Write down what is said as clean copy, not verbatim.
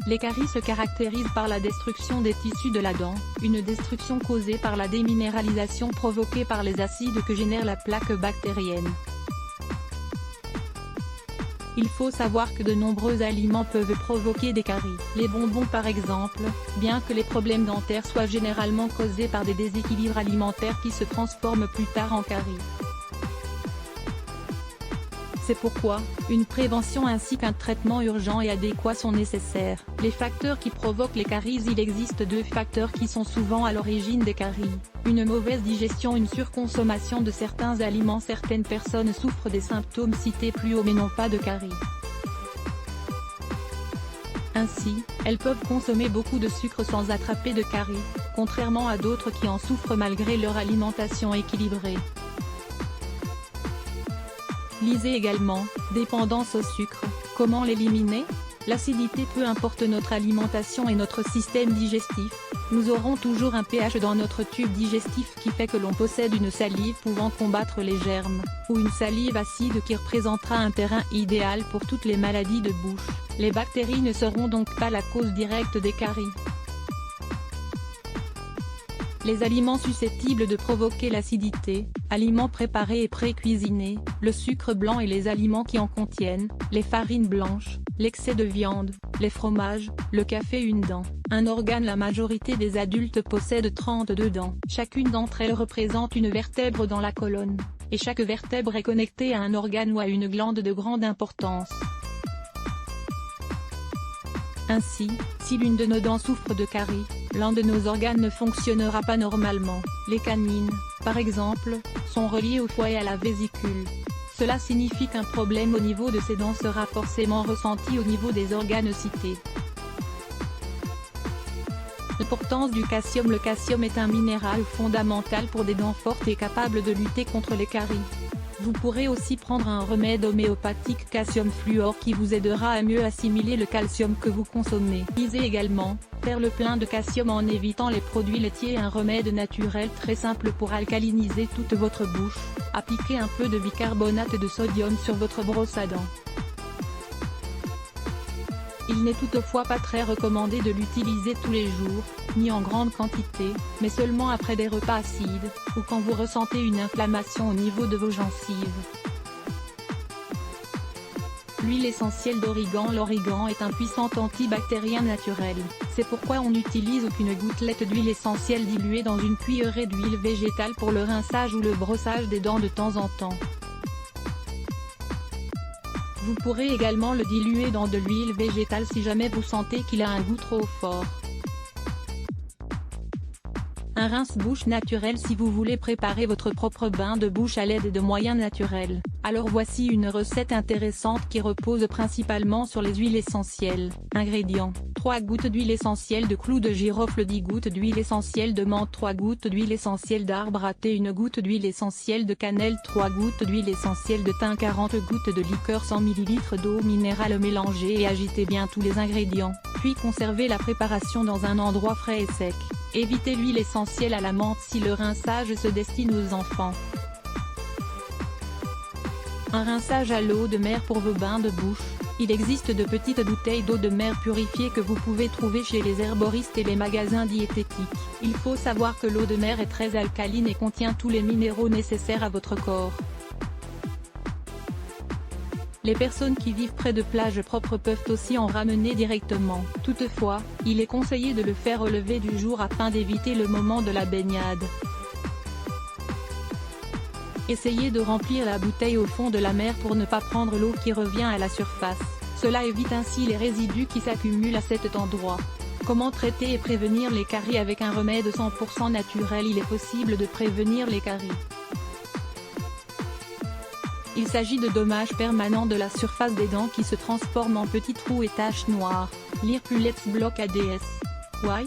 Les caries se caractérisent par la destruction des tissus de la dent, une destruction causée par la déminéralisation provoquée par les acides que génère la plaque bactérienne. Il faut savoir que de nombreux aliments peuvent provoquer des caries. Les bonbons par exemple, bien que les problèmes dentaires soient généralement causés par des déséquilibres alimentaires qui se transforment plus tard en caries. C'est pourquoi, une prévention ainsi qu'un traitement urgent et adéquat sont nécessaires. Les facteurs qui provoquent les caries. Il existe 2 facteurs qui sont souvent à l'origine des caries. Une mauvaise digestion, une surconsommation de certains aliments. Certaines personnes souffrent des symptômes cités plus haut mais n'ont pas de caries. Ainsi, elles peuvent consommer beaucoup de sucre sans attraper de caries, contrairement à d'autres qui en souffrent malgré leur alimentation équilibrée. Lisez également, dépendance au sucre, comment l'éliminer? L'acidité, peu importe notre alimentation et notre système digestif, nous aurons toujours un pH dans notre tube digestif qui fait que l'on possède une salive pouvant combattre les germes, ou une salive acide qui représentera un terrain idéal pour toutes les maladies de bouche. Les bactéries ne seront donc pas la cause directe des caries. Les aliments susceptibles de provoquer l'acidité, aliments préparés et pré-cuisinés, le sucre blanc et les aliments qui en contiennent, les farines blanches, l'excès de viande, les fromages, le café. Une dent, un organe. La majorité des adultes possèdent 32 dents. Chacune d'entre elles représente une vertèbre dans la colonne, et chaque vertèbre est connectée à un organe ou à une glande de grande importance. Ainsi, si l'une de nos dents souffre de caries, l'un de nos organes ne fonctionnera pas normalement. Les canines, par exemple, sont reliées au foie et à la vésicule. Cela signifie qu'un problème au niveau de ces dents sera forcément ressenti au niveau des organes cités. L'importance du calcium. Le calcium est un minéral fondamental pour des dents fortes et capable de lutter contre les caries. Vous pourrez aussi prendre un remède homéopathique calcium fluor qui vous aidera à mieux assimiler le calcium que vous consommez. Lisez également, faire le plein de calcium en évitant les produits laitiers. Un remède naturel très simple pour alcaliniser toute votre bouche. Appliquez un peu de bicarbonate de sodium sur votre brosse à dents. Il n'est toutefois pas très recommandé de l'utiliser tous les jours, ni en grande quantité, mais seulement après des repas acides, ou quand vous ressentez une inflammation au niveau de vos gencives. L'huile essentielle d'origan. L'origan est un puissant antibactérien naturel, c'est pourquoi on n'utilise aucune gouttelette d'huile essentielle diluée dans une cuillerée d'huile végétale pour le rinçage ou le brossage des dents de temps en temps. Vous pourrez également le diluer dans de l'huile végétale si jamais vous sentez qu'il a un goût trop fort. Un rince-bouche naturel. Si vous voulez préparer votre propre bain de bouche à l'aide de moyens naturels, alors voici une recette intéressante qui repose principalement sur les huiles essentielles. Ingrédients: 3 gouttes d'huile essentielle de clou de girofle, 10 gouttes d'huile essentielle de menthe, 3 gouttes d'huile essentielle d'arbre à thé, 1 goutte d'huile essentielle de cannelle, 3 gouttes d'huile essentielle de thym, 40 gouttes de liqueur, 100 ml d'eau minérale. Mélangez et agitez bien tous les ingrédients, puis conservez la préparation dans un endroit frais et sec. Évitez l'huile essentielle à la menthe si le rinçage se destine aux enfants. Un rinçage à l'eau de mer pour vos bains de bouche. Il existe de petites bouteilles d'eau de mer purifiée que vous pouvez trouver chez les herboristes et les magasins diététiques. Il faut savoir que l'eau de mer est très alcaline et contient tous les minéraux nécessaires à votre corps. Les personnes qui vivent près de plages propres peuvent aussi en ramener directement. Toutefois, il est conseillé de le faire au lever du jour afin d'éviter le moment de la baignade. Essayez de remplir la bouteille au fond de la mer pour ne pas prendre l'eau qui revient à la surface. Cela évite ainsi les résidus qui s'accumulent à cet endroit. Comment traiter et prévenir les caries? Avec un remède 100% naturel, il est possible de prévenir les caries. Il s'agit de dommages permanents de la surface des dents qui se transforment en petits trous et taches noires. Lire plus Let's Block ADS. Why?